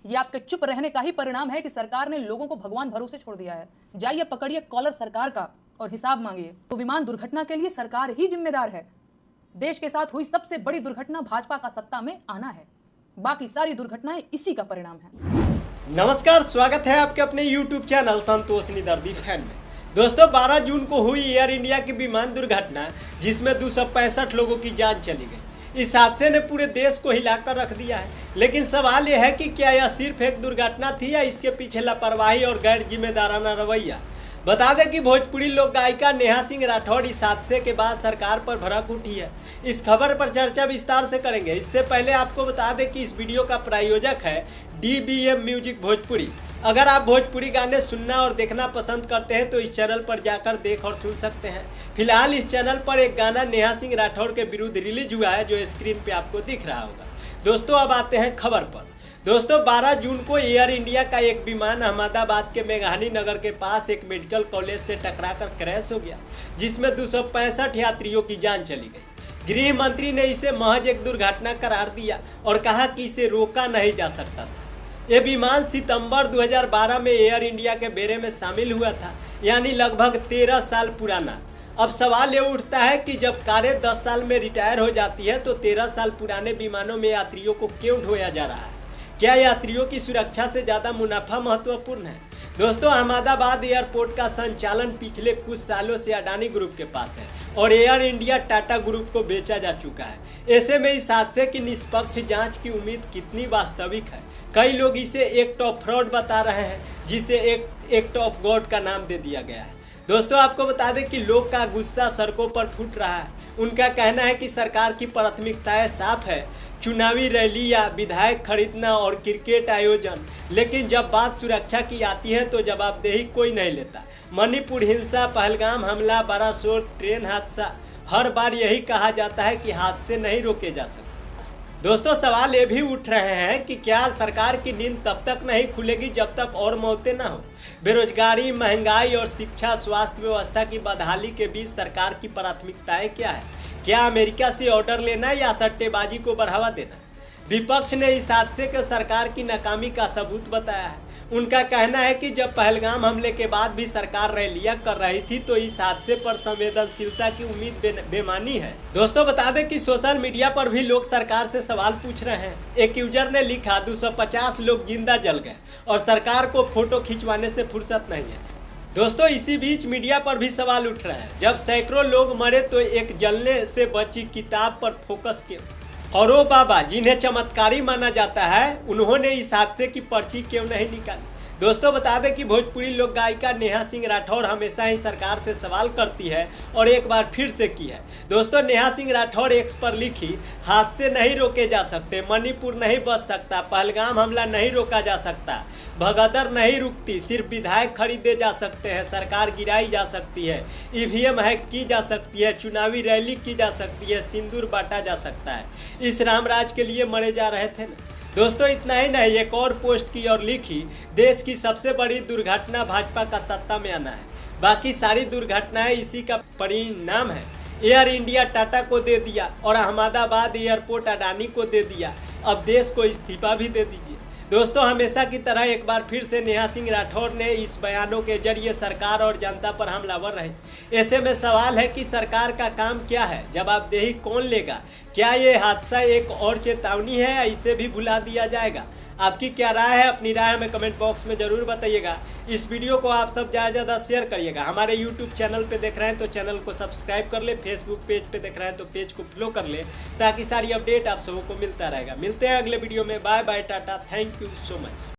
ये आपके चुप रहने का ही परिणाम है कि सरकार ने लोगों को भगवान भरोसे छोड़ दिया है। जाइए पकड़िए कॉलर सरकार का और हिसाब मांगिए। तो विमान दुर्घटना के लिए सरकार ही जिम्मेदार है। देश के साथ हुई सबसे बड़ी दुर्घटना भाजपा का सत्ता में आना है। बाकी सारी दुर्घटनाएं इसी का परिणाम है। नमस्कार, स्वागत है आपके अपने YouTube चैनल संतोष निदर्दी फैन में। दोस्तों, 12 जून को हुई एयर इंडिया की विमान दुर्घटना, जिसमें 265 लोगों की जान चली गई। इस हादसे ने पूरे देश को हिलाकर रख दिया है। लेकिन सवाल यह है कि क्या यह सिर्फ एक दुर्घटना थी या इसके पीछे लापरवाही और गैर जिम्मेदाराना रवैया। बता दें कि भोजपुरी लोक गायिका नेहा सिंह राठौड़ इस हादसे के बाद सरकार पर भड़क उठी है। इस खबर पर चर्चा विस्तार से करेंगे। इससे पहले आपको बता दें कि इस वीडियो का प्रायोजक है DBM म्यूजिक भोजपुरी। अगर आप भोजपुरी गाने सुनना और देखना पसंद करते हैं तो इस चैनल पर जाकर देख और सुन सकते हैं। फिलहाल इस चैनल पर एक गाना नेहा सिंह राठौड़ के विरुद्ध रिलीज हुआ है, जो स्क्रीन पे आपको दिख रहा होगा। दोस्तों, अब आते हैं खबर पर। दोस्तों, 12 जून को एयर इंडिया का एक विमान अहमदाबाद के मेघानी नगर के पास एक मेडिकल कॉलेज से टकराकर क्रैश हो गया, जिसमें 265 यात्रियों की जान चली गई। गृह मंत्री ने इसे महज एक दुर्घटना करार दिया और कहा कि इसे रोका नहीं जा सकता था। ये विमान सितंबर 2012 में एयर इंडिया के बेड़े में शामिल हुआ था, यानी लगभग 13 साल पुराना। अब सवाल ये उठता है कि जब कारें 10 साल में रिटायर हो जाती है तो 13 साल पुराने विमानों में यात्रियों को क्यों ढोया जा रहा है? क्या यात्रियों की सुरक्षा से ज़्यादा मुनाफा महत्वपूर्ण है? दोस्तों, अहमदाबाद एयरपोर्ट का संचालन पिछले कुछ सालों से अडानी ग्रुप के पास है और एयर इंडिया टाटा ग्रुप को बेचा जा चुका है। ऐसे में इस हादसे की निष्पक्ष जांच की उम्मीद कितनी वास्तविक है? कई लोग इसे एक्ट ऑफ फ्रॉड बता रहे हैं, जिसे एक्ट ऑफ गॉड का नाम दे दिया गया है। दोस्तों, आपको बता दें कि लोग का गुस्सा सड़कों पर फूट रहा है। उनका कहना है कि सरकार की प्राथमिकताएं साफ है, चुनावी रैली या विधायक खरीदना और क्रिकेट आयोजन। लेकिन जब बात सुरक्षा की आती है तो जवाबदेही कोई नहीं लेता। मणिपुर हिंसा, पहलगाम हमला, बारासोर ट्रेन हादसा, हर बार यही कहा जाता है कि हादसे नहीं रोके जा सकते। दोस्तों, सवाल ये भी उठ रहे हैं कि क्या सरकार की नींद तब तक नहीं खुलेगी जब तक और मौतें ना हो? बेरोजगारी, महंगाई और शिक्षा, स्वास्थ्य व्यवस्था की बदहाली के बीच सरकार की प्राथमिकताएं क्या है? क्या अमेरिका से ऑर्डर लेना या सट्टेबाजी को बढ़ावा देना? विपक्ष ने इस हादसे को सरकार की नाकामी का सबूत बताया है। उनका कहना है कि जब पहलगाम हमले के बाद भी सरकार रैलियां कर रही थी तो इस हादसे पर संवेदनशीलता की उम्मीद बेमानी है। दोस्तों, बता दें कि सोशल मीडिया पर भी लोग सरकार से सवाल पूछ रहे हैं। एक यूजर ने लिखा, 250 लोग जिंदा जल गए और सरकार को फोटो खिंचवाने से फुर्सत नहीं है। दोस्तों, इसी बीच मीडिया पर भी सवाल उठ रहे हैं। जब सैकड़ों लोग मरे तो एक जलने से बची किताब पर फोकस क्यों? और वो बाबा जिन्हें चमत्कारी माना जाता है, उन्होंने इस हादसे की पर्ची क्यों नहीं निकाली? दोस्तों, बता दें कि भोजपुरी लोक गायिका नेहा सिंह राठौड़ हमेशा ही सरकार से सवाल करती है और एक बार फिर से की है। दोस्तों, नेहा सिंह राठौड़ एक्स पर लिखी, हादसे नहीं रोके जा सकते, मणिपुर नहीं बच सकता, पहलगाम हमला नहीं रोका जा सकता, भगदड़ नहीं रुकती, सिर्फ विधायक खरीदे जा सकते हैं, सरकार गिराई जा सकती है, EVM हैक की जा सकती है, चुनावी रैली की जा सकती है, सिंदूर बांटा जा सकता है। इस रामराज के लिए मरे जा रहे थे ना। दोस्तों, इतना ही नहीं, एक और पोस्ट की और लिखी, देश की सबसे बड़ी दुर्घटना भाजपा का सत्ता में आना है। बाकी सारी दुर्घटनाएं इसी का परिणाम है। एयर इंडिया टाटा को दे दिया और अहमदाबाद एयरपोर्ट अडानी को दे दिया। अब देश को इस्तीफा भी दे दीजिए। दोस्तों, हमेशा की तरह एक बार फिर से नेहा सिंह राठौड़ ने इस बयानों के जरिए सरकार और जनता पर हमलावर रहे। ऐसे में सवाल है कि सरकार का काम क्या है? जवाबदेही कौन लेगा? क्या ये हादसा एक और चेतावनी है या इसे भी भुला दिया जाएगा? आपकी क्या राय है? अपनी राय हमें कमेंट बॉक्स में ज़रूर बताइएगा। इस वीडियो को आप सब ज़्यादा शेयर करिएगा। हमारे यूट्यूब चैनल पे देख रहे हैं तो चैनल को सब्सक्राइब कर ले, फेसबुक पेज पे देख रहे हैं तो पेज को फॉलो कर ले, ताकि सारी अपडेट आप सबों को मिलता रहेगा। मिलते हैं अगले वीडियो में। बाय बाय, टाटा, थैंक यू सो मच।